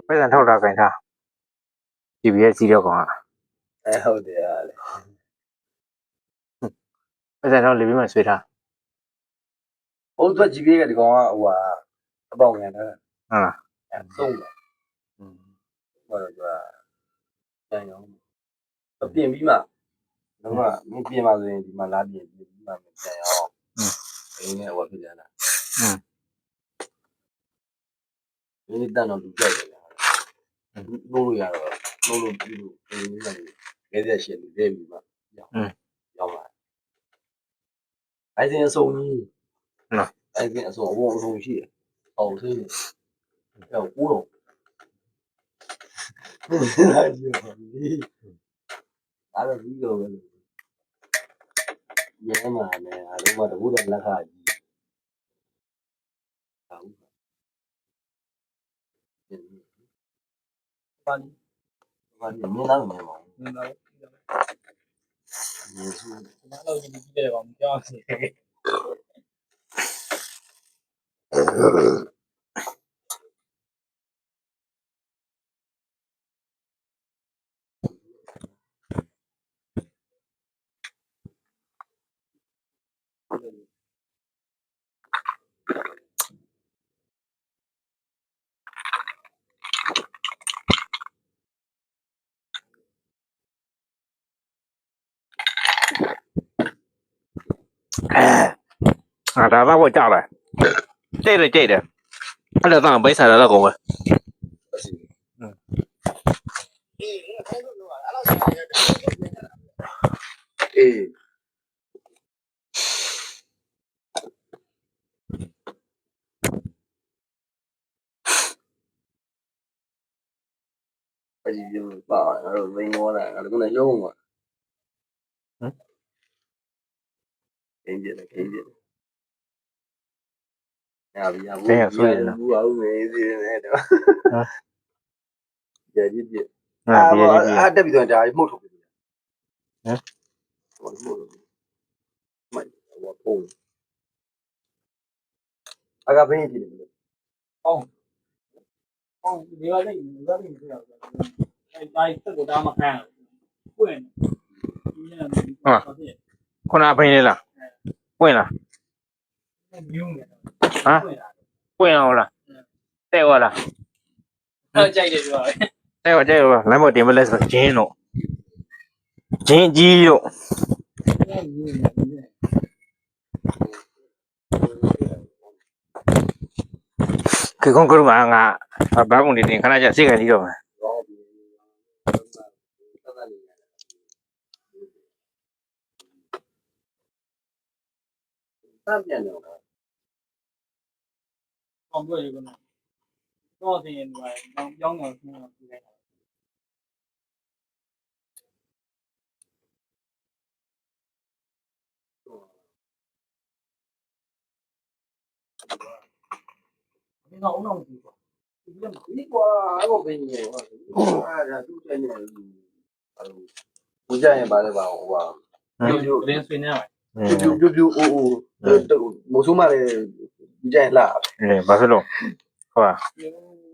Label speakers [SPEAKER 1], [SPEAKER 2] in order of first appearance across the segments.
[SPEAKER 1] ပတ်စံထောက်တာခိုင်းထား GPS စီးတော့ကောင်က
[SPEAKER 2] ဟုတ်တယ်ဟာလေ
[SPEAKER 1] ပတ်စံထောက်လေပြီးမှဆွဲထား
[SPEAKER 2] ဟုတ်သူ GPS ကဒီကောင်ကဟိုဟာအပေါင်ခံတာ
[SPEAKER 1] ဟုတ်လား
[SPEAKER 2] သုံးတာဟိုတော့သူကတန်ရောပြင်ပြီးမှတော့မင်းပြင်ပါဆိုရင်ဒီမှာလာပြင်ပြီးမှပြန်ရအောင်အင်းနဲ့ဟိုဖြစ်ကြတာဒီတန်တော့သူကြိုက်တယ်လို့ရတော့လို့ပြီးလို့ဒီနေ့ကလည်း48လေးပြီးမှရောက်လာအဲ့ဒီအစုံကြီးအဲ့ဒီအစုံအဝအစုံရှိတယ်အောင်သေးတယ်အဲ့ကိုတော့လာကြည့်ပါဦးအဲ့ဒါပြီးတော့ရဲမှာလည်းအလုံးမတဘူးတော့လက်ခကြီးဟုတ်ပါဘူးမင်းသားမင်းပါဘူးမင်းသားယေရှုဘာလို့ဒီကြည့်တယ်ကောင်ကြောက်စီ
[SPEAKER 1] ဒါတော့ကြောက်တယ်ကြိတ်တယ်အဲ့ဒါတော့ဘိုက်စားတော့ကောင်ပဲ
[SPEAKER 2] အေးအကြီးကြီးပါငါတို့သိမောတာငါတို့ကရုံးမှာခင်းပြတယ်ညာပြဘူးအောင်မေးသေးတယ်တော့ကြည့်ကြည့်တက်ပြီးတော့ဒါမှုတ်ထုတ်ပြီဟမ်မိုက်ဟိုပုံအကပင်းကြည့်တယ်အောင်ဒီကနေ့ဒီကနေ့မပြောဘူးအဲ့တိုင်းတက်ကိုဒါမှခံပွင့်
[SPEAKER 1] ခုနအဖိနေလားပွင့်လား
[SPEAKER 2] မြူးနေ
[SPEAKER 1] ဟမ်ပွင့်အောင်လားတဲ့ဟောလား
[SPEAKER 2] တော့ကြိုက်တယ်ပြော
[SPEAKER 1] တဲ့ဟောလမ်းပေါ်တင်မလဲဆိုဂျင်းတို့ဂျင်းကြီးတို့ခေကုန်းကရုမာငါဘာကုန်နေတင်ခဏကျစိတ်ကနေတော့မယ်
[SPEAKER 2] စပြန်တော့အောင်ပြောရကတော့တင်ရင်တော့ကြောင်းတော့ဆင်းတော့ပြလိုက်တာဒီတော့အောင်ကြည့်ပါဒီကွာအဲ့ကိုဘင်းနေဟောအဲ့ဒါသူ့တဲ့နေအဲ့ဘူးကြရင်ပါလေပါဟိုပါပြူပြူလင်းဆွေးနေပါပြူအိုမိုးဆိုးမလည်းဘူးကြရင်လာ
[SPEAKER 1] ဘာဖြစ်လို့ဟုတ်လား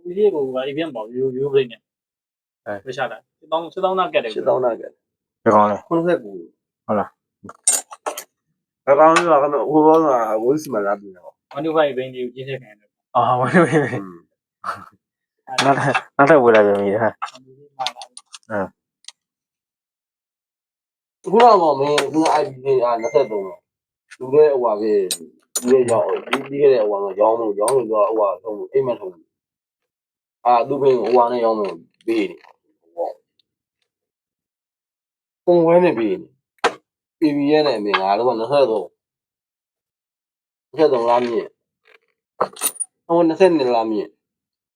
[SPEAKER 2] ဒီလေးကိုဘာအပြင်ပေါ့ယူပလိနေပြချတာ7000နာကက်တယ်7000နာကက်
[SPEAKER 1] ဒီကောင်လေ
[SPEAKER 2] 89
[SPEAKER 1] ဟုတ်လား
[SPEAKER 2] အကောင်ကြီးကဟိုဘောကဝိစမလာပြီနော်125ဘင်းကြီးကိုကြီးထည့်ခံတယ်
[SPEAKER 1] ဝင်းနောက်ထပ်ဝယ်လာပြန်ပြီဟာ
[SPEAKER 2] ခုတော့မင်းဒီ IP က23လူရဲ့ဟိုပါပဲလူရဲ့ရောင်းပြီးခဲ့တဲ့ဟိုကရောင်းလို့တော့ဟိုဟာဆုံးအိမ်မထုံးသူဘင်းဟိုဟာနဲ့ရောင်းလို့ပေးနေပုံဝဲနေပေးနေ PB ရဲ့နဲ့အမေငါတော့23လားမြင့်ဟို20လားမြင့်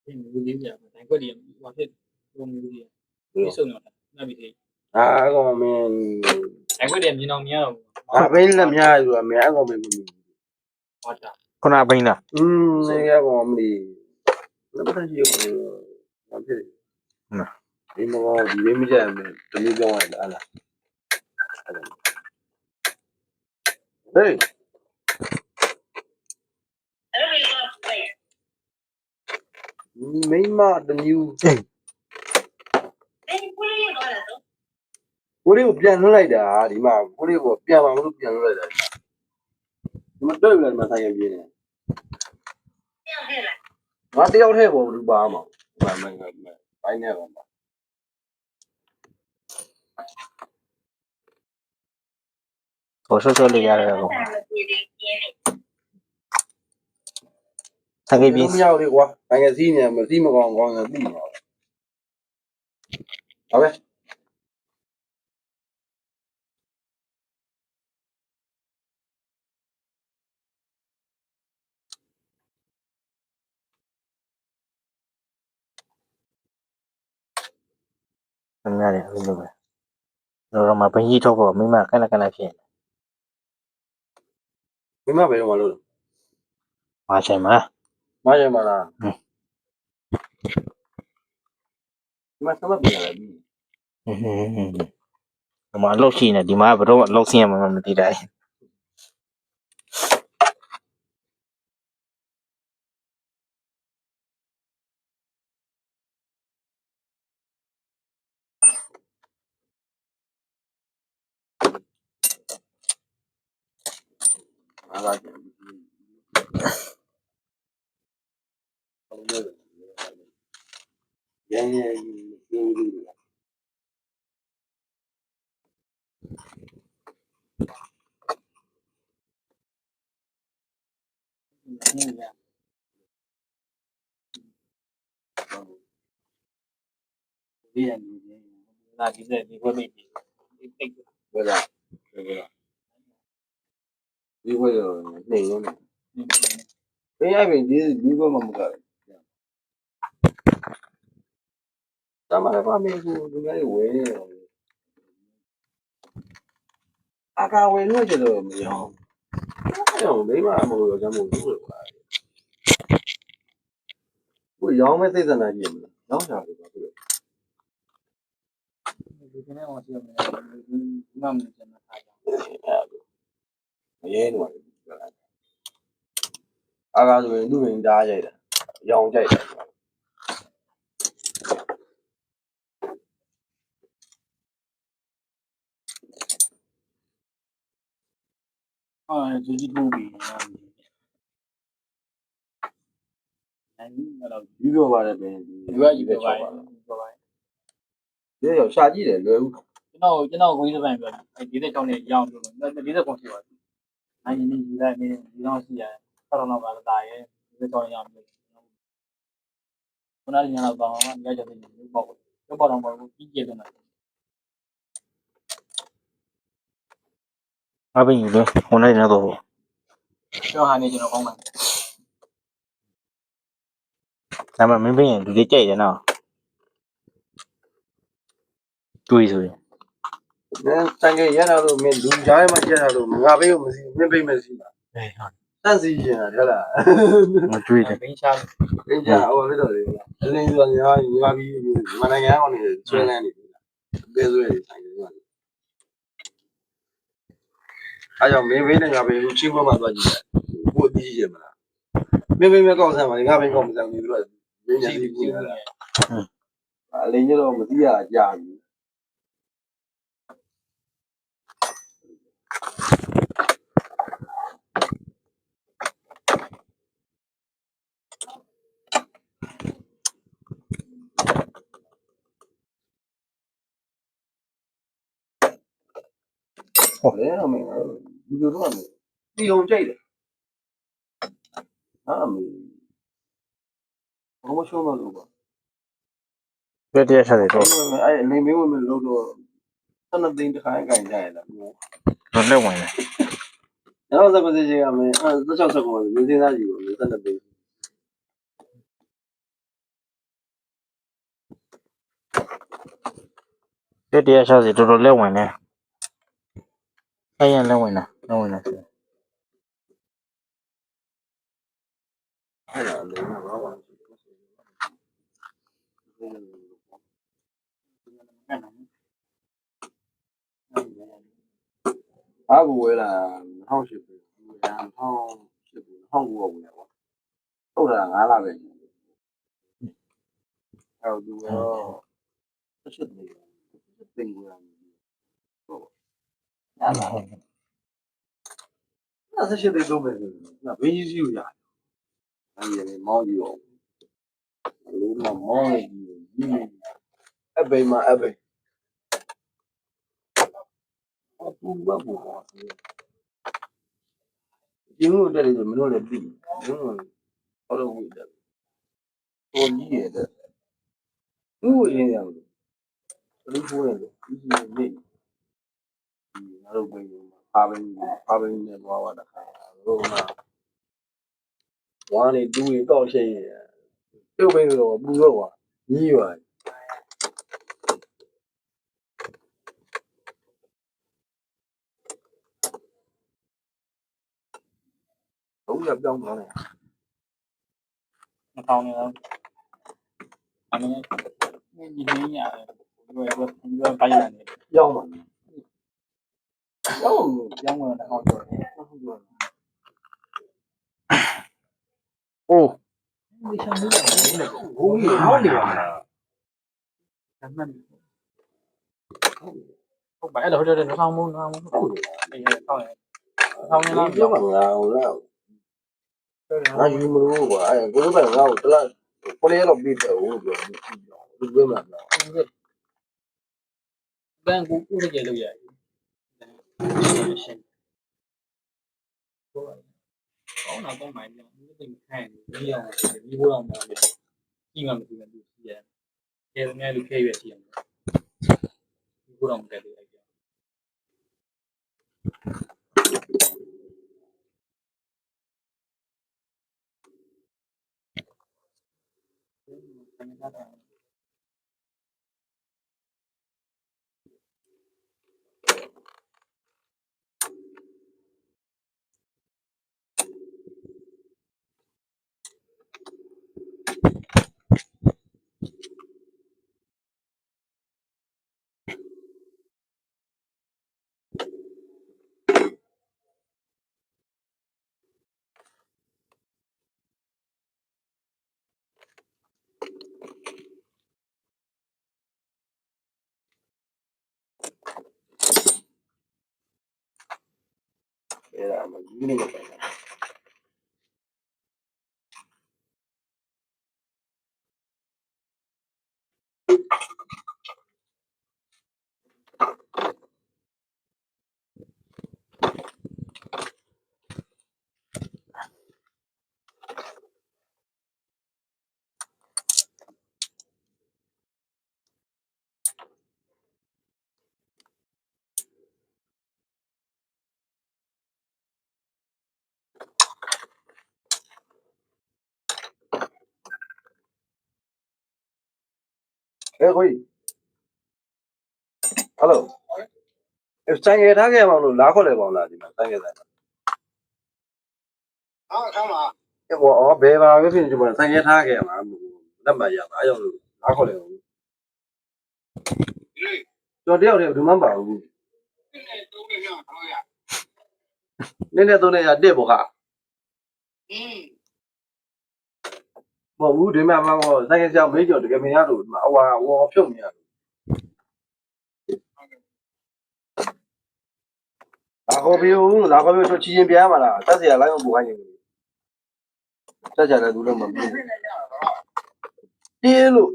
[SPEAKER 2] ဒီမျိုးလေးပြတိုင်းကွက်ဒီဟိုဖြစ်ဟိုမျိုးလေးဒီဆုံးတော့နားပြီးကောင်မင်းတိုင်းကွက်တယ်မြင်အောင်မြင်အောင်ဘင်းလက်များယူအမေအကောင်မင်းမမြင်ဟုတ်တာ
[SPEAKER 1] ခုနဘိန်းလား
[SPEAKER 2] နေရကောင်မလေးလက်ပတ်ရှိရောဘာဖြစ်ဒီမောဒီလေးမကြမ်းမယ်တမျိုးပြောင်းလိုက်လားဟေး မိမတမျိုး
[SPEAKER 1] အေး
[SPEAKER 2] ကိုလေးကိုပြန်လွှတ်လိုက်တာဒီမှာကိုလေးကိုပြန်ပါမလို့ပြန်လွှတ်လိုက်တာဒီမှာတွေ့ပြီလားဒီမှာဆိုင်ရပြင်းနေငါတယောက်ထဲပေါ်ဘူးပါမှာမှန်ဘိုင်းနဲ့ပါမှာ
[SPEAKER 1] ဟိုဆော့ဆော့လေးရတယ်ကောဆိုင်က
[SPEAKER 2] ဒီ
[SPEAKER 1] ပြီး
[SPEAKER 2] မရောက်လေကွာဆိုင်ကစီးနေမစီးမကောင်းကောင်းသိမှာဟုတ်ကဲ့
[SPEAKER 1] အများကြီးအဲ့လိုပဲတော့မှဘင်းကြီးထုတ်ဖို့မိမခဏခဏဖြစ်
[SPEAKER 2] မိမဘယ်တော့မှလို့
[SPEAKER 1] မာရှင်မှာ
[SPEAKER 2] မရမလားဒီမှာသမတ်ပြန်လာပြီ
[SPEAKER 1] ဒီမှာအလုပ်ရှိနေဒီမှာဘယ်တော့အလုပ်ဆင်းရမှမသိတိုင်း
[SPEAKER 2] အားလာပြန်ပြီရန်ရန်ဒီလို
[SPEAKER 3] ဒီရနေလာဒီတဲ့ဒီဘက်မိတ်ဒီတိတ်
[SPEAKER 2] ဝလာဒီဘက်နေနေပေးရပြီဒီဘက်မှာမကတမရပါမေကိုဒီနေ့ဝယ်နေအကာဝယ်လို့ကျတော့မရောအဲ့တော့မိမမလို့ရောမလို့လို့ပါကိုရောင်းမဲ့သိစနာကြီးမလားရောင်းချာတယ်ပါသူ
[SPEAKER 3] ဒီကနေ့ဟောပြောမယ်ဒီမှမကျန်တာအားကြောင့်
[SPEAKER 2] မရဲတော့အကာဆိုရင်သူ့ရင်ဓားရိုက်တာရောင်းကြိုက်တယ်
[SPEAKER 3] ဟာဒီကြီးပူပြီးအဲ့တော့
[SPEAKER 2] ယူပြောပါတယ်ပဲ
[SPEAKER 3] ဒီကကြီးပြောပါပြောပါ
[SPEAKER 2] ဒီရောက်ရှာကြည့်တယ်လွယ်ဘူး
[SPEAKER 3] ကျွန်တော်ကိုကြီးစပိုင်းပြောဒီတဲ့ကြောင့်လည်းရောင်းလို့ဒီတဲ့ကုန်စီပါအဲ့ဒီဒီလိုက်နေဒီတော့ရှိရတယ်ဆောက်တော့ကတာရဲဒီတဲ့ကြောင့်ရောင်းလို့ခုနကညတော့ကောင်းအောင်ညကြတဲ့ဒီပေါ့တော့ပေါ့တော့ပေါ့ကြီးကျယ်တယ်
[SPEAKER 1] အဘင်းယူလို့ဟိုနေနေတော့
[SPEAKER 3] ပြောဟာနေကျွန်တော်ကောင်းပါ
[SPEAKER 1] ဒါမှမင်းဘင်းလူလေးကြိတ်တယ်နော်တွေးဆိုရင်
[SPEAKER 2] နင်းတန်ကြရတာလို့မင်းလူကြားထဲမှာကျက်တာလို့ငါဘေးကိုမစီမင်းဘေးမစီပါ
[SPEAKER 1] အေးဟုတ်
[SPEAKER 2] တန့်စီရင်တာဟုတ်လား
[SPEAKER 1] မတွေးတယ်
[SPEAKER 3] ဘင်းချား
[SPEAKER 2] အင်းကြာဟိုဖြစ်တော့လေအလင်းဆိုညာပြီးမနိုင်ငံအောင်နေဆွဲလန်းနေပြီဘယ်ဆွဲနေဆိုင်နေပါအားကြောင့်မင်းဘေးနဲ့ငါဘေးကိုချင်းခွဲမှသွားကြည့်တယ်ဘို့ပြီးကြည့်ရမလားမင်းဘေးမကောက်ဆန်းပါလေငါဘေးကောက်မဆန်းဘူးသူကမင်းညာစီကူလာအလင်းကျတော့မသိရကြာပြီ ဟုတ်တယ်တော့မင်းဒီလိုတော့တီအောင်ကြိုက်တယ်ဟာမင်းဘာမှရှုံးမလို့ပါ
[SPEAKER 1] ပြည့်တရားဆက်တယ်တော့
[SPEAKER 2] အဲ့အနေမင်းဝင်လို့တော့12သိန်းတစ်ခါအကင်ကြရလား
[SPEAKER 1] တော့လက်ဝင်တယ်
[SPEAKER 2] နောက်ဆက်ပစချင်းကမင်း16ဆက်ကောမင်းစင်းသားကြီးကို12သိန်း
[SPEAKER 1] ပြည့်တရားဆက်တယ်တော်တော်လက်ဝင်တယ်အဲ့ရလက်ဝင်တာလက်ဝင်တယ်
[SPEAKER 2] အဲ့ဒါလည်းဘာမှအားကိုဝဲလာ2008ပဲ2008ပဲ1900ပဲကွာဟုတ်တာ9လပဲ အဲ့တော့သူကတော့ဆက်နေတယ်သိဝင်လာဟုတ်အဲ့ဒါဆက်တဲ့လုံးပဲနာဘေးကြီးစီကိုရအဲ့ဒီမောင်းကြီးရောလုံးမမောင်းနေကြီးအပိမအပိအပူဘဘူဒီလိုတဲ့မလို့လည်းပြီဘုံဟောလို့ဝင်တယ်ပေါ်ကြီးရတဲ့သူ့ရင်းရလို့လူပိုးရတယ်ဒီနေ့ငါတို့ဘယ်လိုဖားပင်းနဲ့သွားတာတခါတော့မှဝါနေတူးရင်တော့ရှိရင်ပြုတ်ပင်းတော့ပူတော့ကွာကြီးရွာဟုတ်ရပြောင်းသွားတယ်
[SPEAKER 3] မထောင်းနေတော့အမေဒီနေ့ညရတယ်ဒီကပိုင်းလာနေ
[SPEAKER 2] ပြောင်းသွားပြောင်း
[SPEAKER 3] ကျောင်းကတော့ဟောတော့
[SPEAKER 1] အိုး
[SPEAKER 3] ဒီချမ်းလေးက
[SPEAKER 2] ဘုံကြီးဟောနေပါလား
[SPEAKER 3] အမှန်ဟုတ်ပါအဲ့တော့ဟိုတဲ့နှောင်းမိုးနှောင်းမိုး
[SPEAKER 2] ဟုတ်တယ်
[SPEAKER 3] အေးဆောင်းရဆောင်းရ
[SPEAKER 2] ငါ
[SPEAKER 3] လား
[SPEAKER 2] ပြောပါငါဟိုလားငါယူမလို့ကွာအဲ့ကိုယ်ကငါ့ကိုတလားကိုလေးတော့ပြီးတယ်ဟုတ်ပြောဒီပြောမှာလား
[SPEAKER 3] ဘန်ကူဥရကြလို့ရတယ်ရှင်းကောင်းတော့မိုင်းတယ်ဒီသိခိုင်းဒီအောင်ဒီဘိုးအောင်တယ်ကြီးမှမသိဘူးသူကြီးရတယ်အဲလူခဲရွက်ရှိရတယ်ဒီဘိုးအောင်တယ်လိုက်ကြ
[SPEAKER 2] အဲ့ဒါမှယူနေတယ် 哎，可以，hello，三个他给忙路拿过来忙了，你们三个人。啊，干嘛？我白吧，我跟你说，三个他给忙，那么样，那样拿过来。叫掉的，他们包。那都那样对不哈？我对面嘛，我三个小没叫这个没下路嘛，我票没下路。哪个比如说七千边嘛啦，但是也哪样不欢迎。这下来都那么贵。第一路。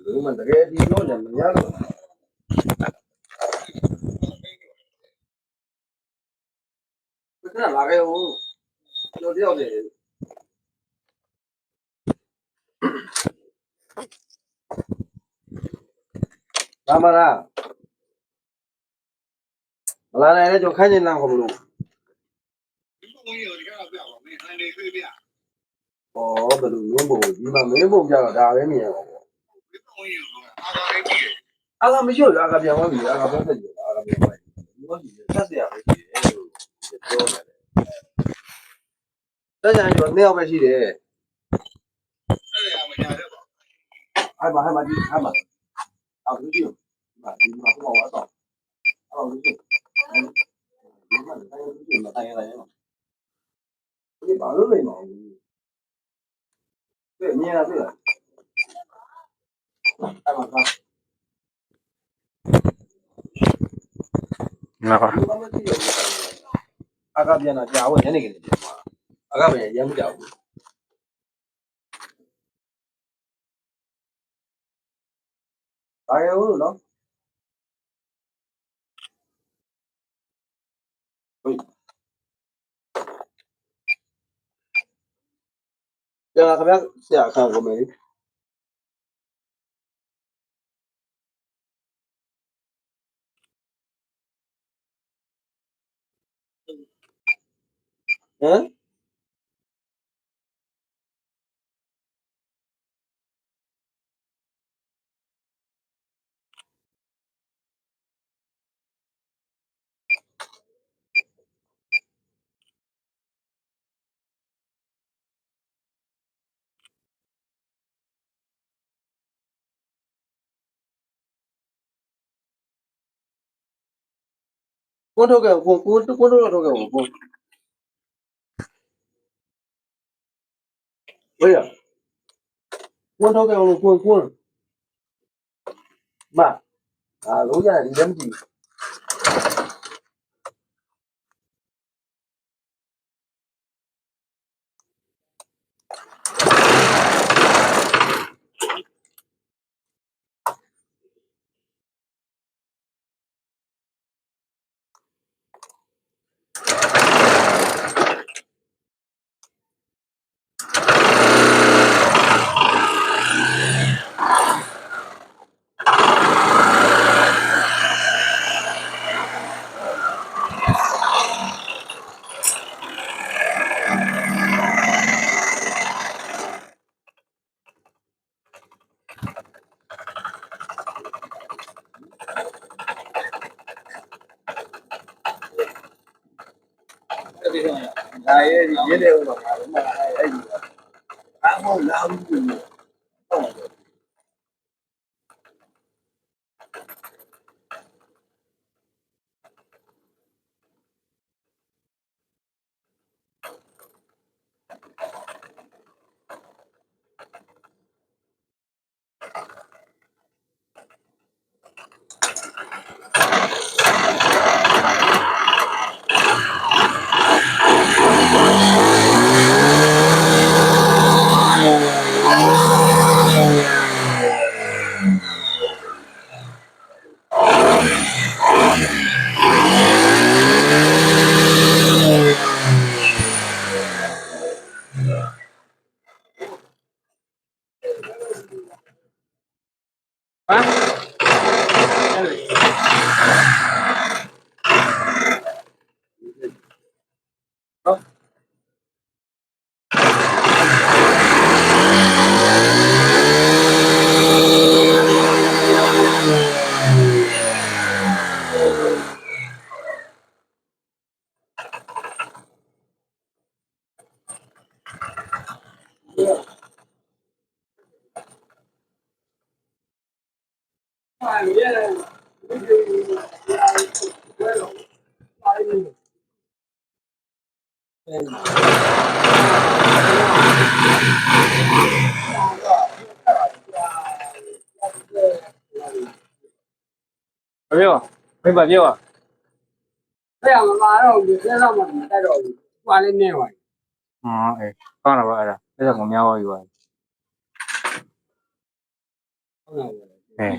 [SPEAKER 2] လူမတကယ်ဒီလိုနဲ့မရလို့ဘယ်နဲ့လာခဲ့ဦးတို့တယောက်တည်းလာမလားမလာနိုင်တဲ့ကြောင့်ခိုင်းနေလားခေါ်မလို့ဒီပုံကြီးကိုဒီကပြပါမယ်အန်ဒီဖေးပြဩဘယ်လိုမင်းပုံဒီမှာမင်းပုံကြတော့ဒါပဲမြင်ရပါဘောဒီပုံကြီးကိုအာသာမရှိဘူးအာသာပြန်သွားပြီအာသာပြန်သက်ကြအာသာပြန်သွားပြီဒီလိုကြီးဆက်စရာပဲရှိတယ်လို့ပြောတယ်တက်ကြရင်တော့နှစ်ယောက်ပဲရှိတယ်အဲ့ဒါမညာတော့ဟိုင်ဒီဟိုင်အော်ဒီဒီမှာဟိုတော့အော်ဒီဒီမှာတိုင်းမတိုင်းရ ဘာလို့လိမ့်မအောင်တွေ့မြင်လားတွေ့လားအဲ့မှာ
[SPEAKER 1] နော်
[SPEAKER 2] အာကပြန်လာကြာဝင်ညနေခင်းပြန်မှာအာကပြန်ရမ်းမကြောက်ဘူးဘာရဘူးနော်ဟိုကြာခဗျာဆရာခံကုန်မယ်ဟမ်ကိုထုတ်ခဲ့ကိုထုတ်ခဲ့ကိုဝေးရကိုထုတ်ခဲ့ကိုမအာလုံးရတယ်ဒီလည်းမကြည့်ဒါရဲ့ဒီရေးတဲ့ဥပမာတော့အဲ့ဒီအားမလာဘူးဟုတ်
[SPEAKER 3] ပြောမိဘပြော
[SPEAKER 4] အဲ့ဒါမပါတော့ဘူးလက်တော့မတက်တော့ဘူး။ဘာလေးနေပါ့
[SPEAKER 3] အေးကောင်းတာပါအဲ့ဒါအဲ့ဒါကများသွားပြီပါ
[SPEAKER 4] ။ဟုတ်လား
[SPEAKER 3] အေး